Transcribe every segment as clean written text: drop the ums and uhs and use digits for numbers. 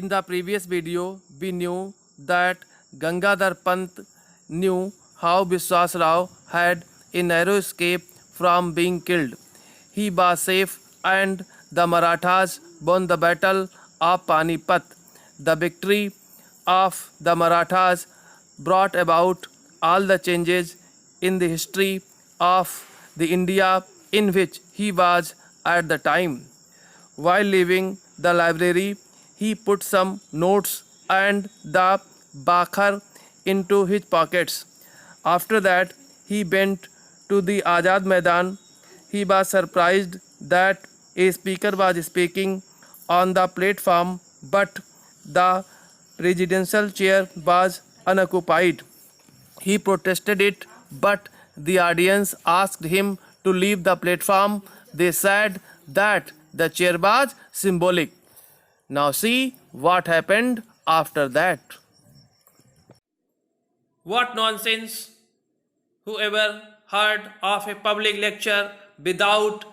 In the previous video, we knew that Gangadhar Pant knew how Biswas Rao had a narrow escape from being killed. He was safe and the Marathas won the battle of Panipat. The victory of the Marathas brought about all the changes in the history of the India in which he was at the time. While leaving the library, he put some notes and the bakhar into his pockets. After that, he went to the Azad Maidan. He was surprised that a speaker was speaking on the platform, but the presidential chair was unoccupied. He protested it, but the audience asked him to leave the platform. They said that the chair was symbolic. Now see what happened after that. What nonsense! Whoever heard of a public lecture without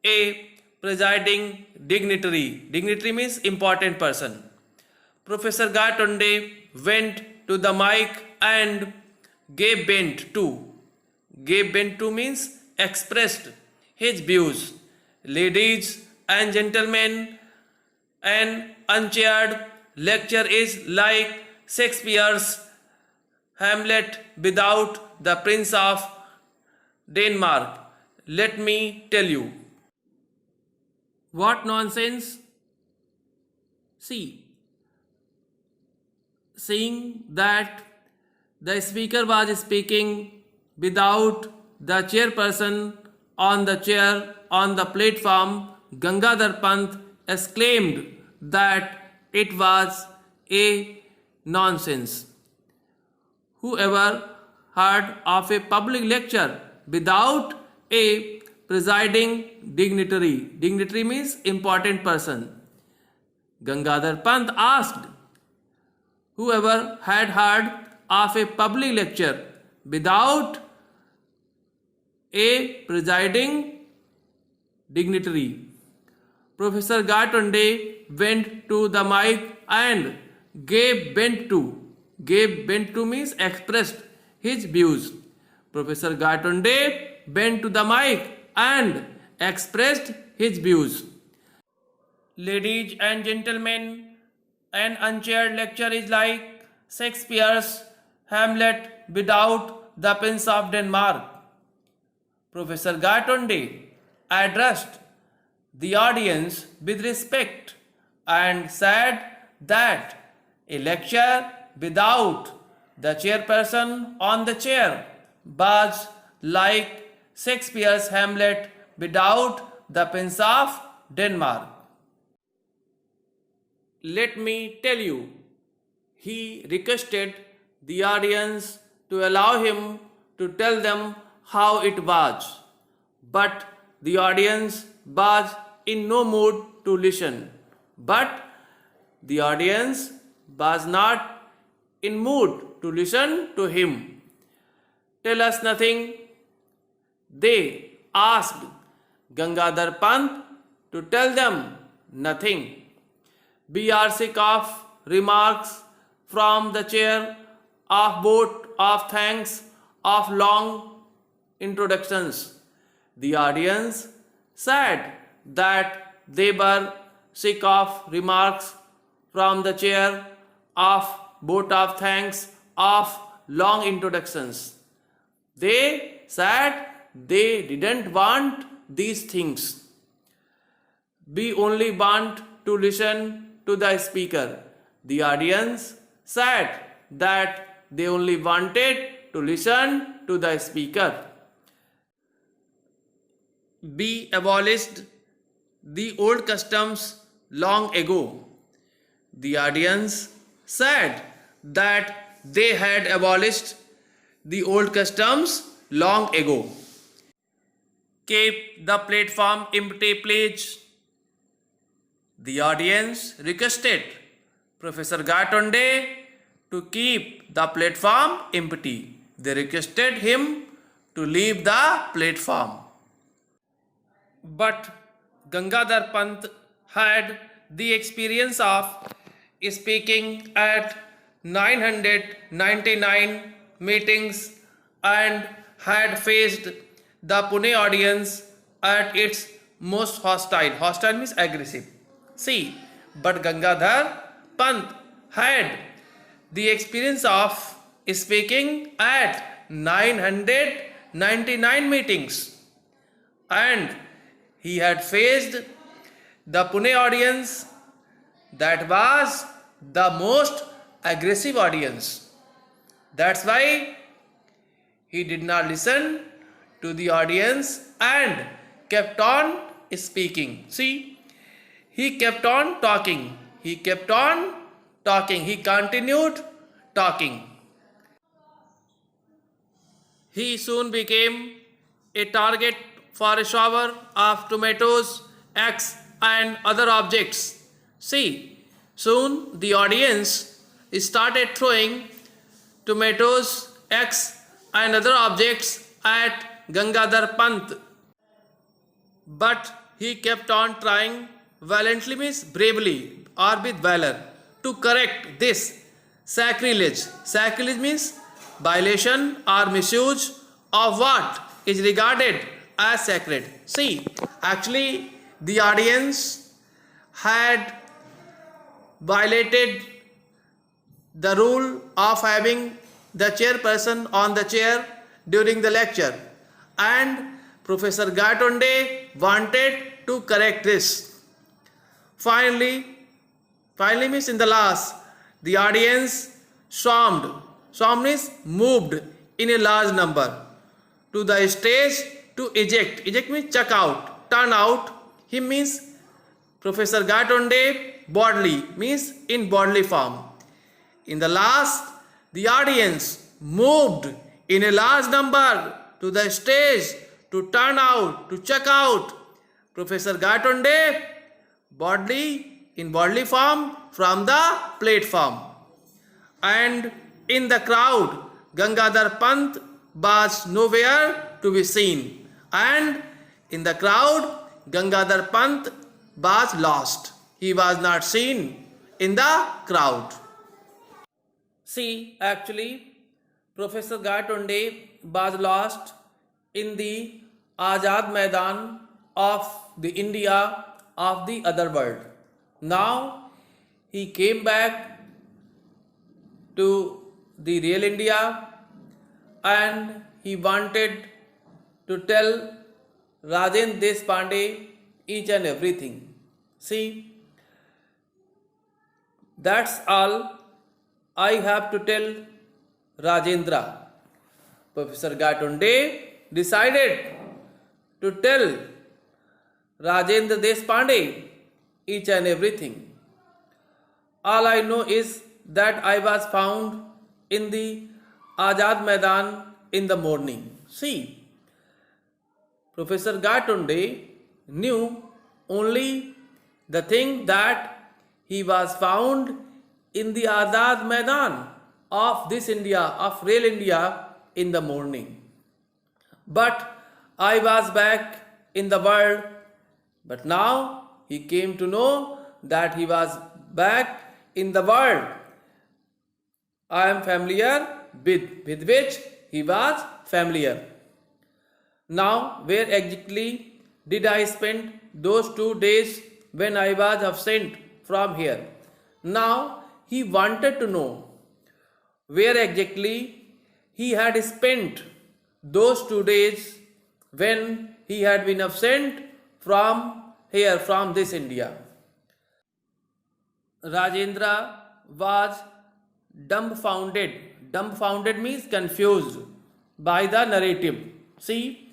a presiding dignitary? Dignitary means important person. Professor Gatonde went to the mic and gave vent to. Gave vent to means expressed his views. Ladies and gentlemen, an unchaired lecture is like Shakespeare's Hamlet without the Prince of Denmark. Let me tell you. What nonsense! See, seeing that the speaker was speaking without the chairperson on the chair on the platform, Gangadhar Pant exclaimed that it was a nonsense. Whoever heard of a public lecture without a presiding dignitary? Dignitary means important person. Gangadhar Pant asked, whoever had heard of a public lecture without a presiding dignitary? Professor Gatonde went to the mic and gave vent to. Gave vent to means expressed his views. Professor Gatonde went to the mic and expressed his views. Ladies and gentlemen, an unchaired lecture is like Shakespeare's Hamlet without the Prince of Denmark. Professor Gatonde addressed the audience with respect and said that a lecture without the chairperson on the chair was like Shakespeare's Hamlet without the Prince of Denmark. Let me tell you, he requested the audience to allow him to tell them how it was, but the audience was in no mood to listen. But the audience was not in mood to listen to him. Tell us nothing. They asked Gangadhar Pant to tell them nothing. We are sick of remarks from the chair, of vote of thanks, of long introductions. The audience said that they were sick of remarks from the chair, of vote of thanks, of long introductions. They said they didn't want these things. We only want to listen to the speaker. The audience said that they only wanted to listen to the speaker. We abolished the old customs long ago. The audience said that they had abolished the old customs long ago. Keep the platform empty, please. The audience requested Professor Gatonde to keep the platform empty. They requested him to leave the platform. But Gangadhar Pant had the experience of speaking at 999 meetings and had faced the Pune audience at its most hostile. Hostile means aggressive. See, but Gangadhar Pant had the experience of speaking at 999 meetings and he had faced the Pune audience that was the most aggressive audience. That's why he did not listen to the audience and kept on speaking. See, he kept on talking. He kept on talking. He continued talking. He soon became a target for a shower of tomatoes, eggs, and other objects. See, soon the audience started throwing tomatoes, eggs, and other objects at Gangadhar Pant. But he kept on trying valiantly means bravely or with valor to correct this sacrilege. Sacrilege means violation or misuse of what is regarded as sacred. See, actually the audience had violated the rule of having the chairperson on the chair during the lecture, and Professor Gatonde wanted to correct this. Finally means in the last, the audience swarmed. Swarmed means moved in a large number to the stage to eject. Eject means chuck out, turn out. Him means Professor Gatonde bodily means in bodily form. In the last, the audience moved in a large number to the stage to turn out, to check out Professor Gatonde bodily in bodily form from the platform. And in the crowd, Gangadhar Pant was nowhere to be seen. And in the crowd, Gangadhar Pant was lost. He was not seen in the crowd. See, actually, Professor Gatonde was lost in the Azad Maidan of the India of the other world. Now, he came back to the real India and he wanted to tell Rajendra Deshpande each and everything. See, that's all I have to tell Rajendra. Professor Gatonde decided to tell Rajendra Deshpande each and everything. All I know is that I was found in the Azad Maidan in the morning. See, Professor Gatonde knew only the thing that he was found in the Azad Maidan of this India, of real India in the morning. But I was back in the world, but now he came to know that he was back in the world. I am familiar with which he was familiar. Now, where exactly did I spend those 2 days when I was absent from here? Now, he wanted to know where exactly he had spent those 2 days when he had been absent from here, from this India. Rajendra was dumbfounded. Dumbfounded means confused by the narrative. See,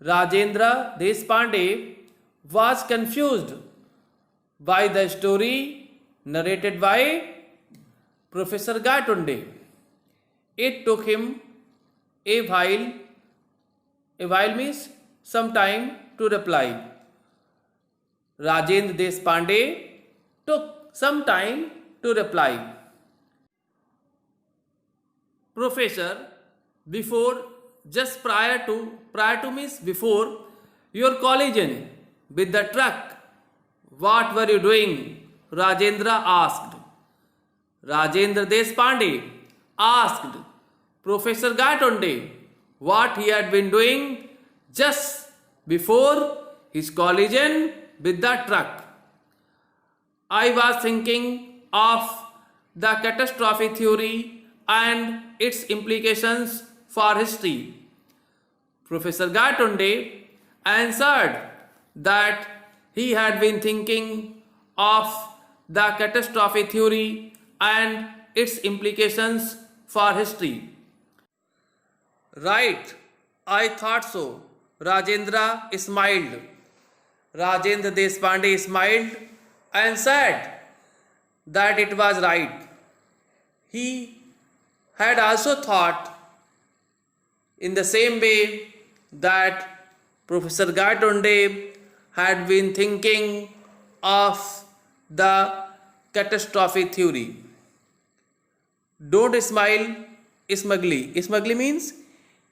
Rajendra Deshpande was confused by the story narrated by Professor Gatonde. It took him a while means some time to reply. Rajendra Deshpande took some time to reply. Professor, just prior to means before your collision with the truck, what were you doing? Rajendra asked. Rajendra Deshpande asked Professor Gatonde what he had been doing just before his collision with the truck. I was thinking of the catastrophe theory and its implications for history. Professor Gatonde answered that he had been thinking of the catastrophe theory and its implications for history. Right, I thought so. Rajendra smiled. Rajendra Deshpande smiled and said that it was right. He had also thought in the same way that Professor Gatonde had been thinking of the catastrophe theory. Don't smile smugly. Smugly means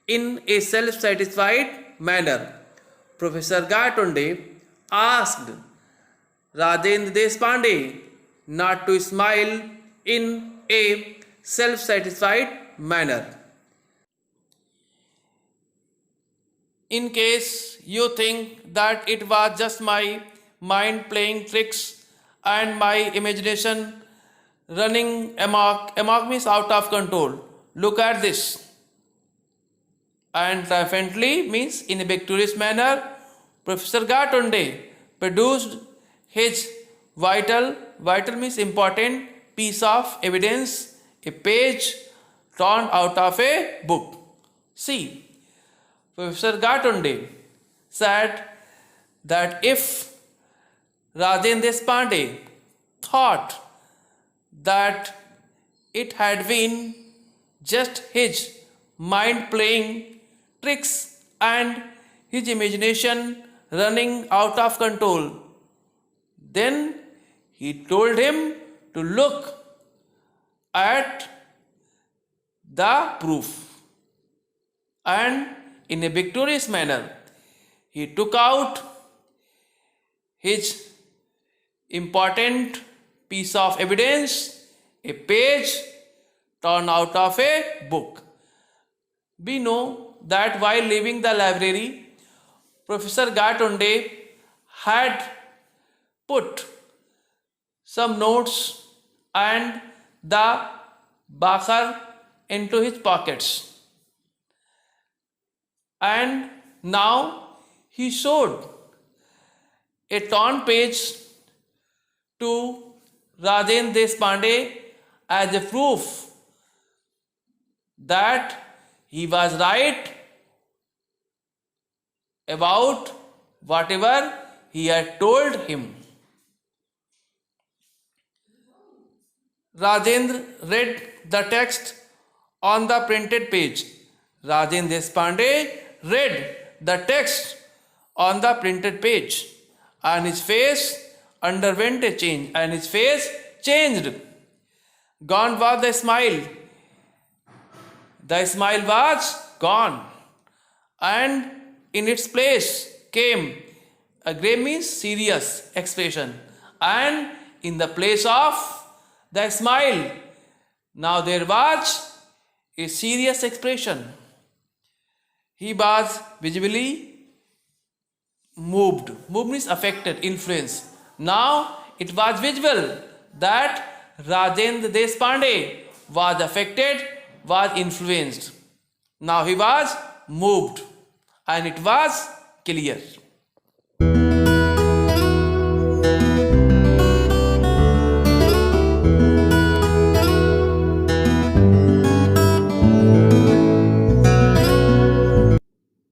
in a self-satisfied manner. Professor Gatonde asked Rajendra Deshpande not to smile in a self-satisfied manner. In case you think that it was just my mind playing tricks and my imagination running amok means out of control, look at this. And triumphantly means in a victorious manner, Professor Gatonde produced his vital means important piece of evidence, a page torn out of a book. See, Professor Gatonde said that if Rajendra Deshpande thought that it had been just his mind playing tricks and his imagination running out of control, then he told him to look at the proof. And in a victorious manner, he took out his important piece of evidence, a page torn out of a book. We know that while leaving the library, Professor Gatonde had put some notes and the bakar into his pockets. And now he showed a torn page to Rajendra Deshpande as a proof that he was right about whatever he had told him. Rajendra read the text on the printed page. Rajendra Deshpande read the text on the printed page, and his face underwent a change, and his face changed. Gone was the smile. The smile was gone, and in its place came a grave means serious expression, and in the place of the smile, now there was a serious expression. He was visibly moved. Moved means affected, influenced. Now it was visible that Rajendra Deshpande was affected, was influenced. Now he was moved, and it was clear.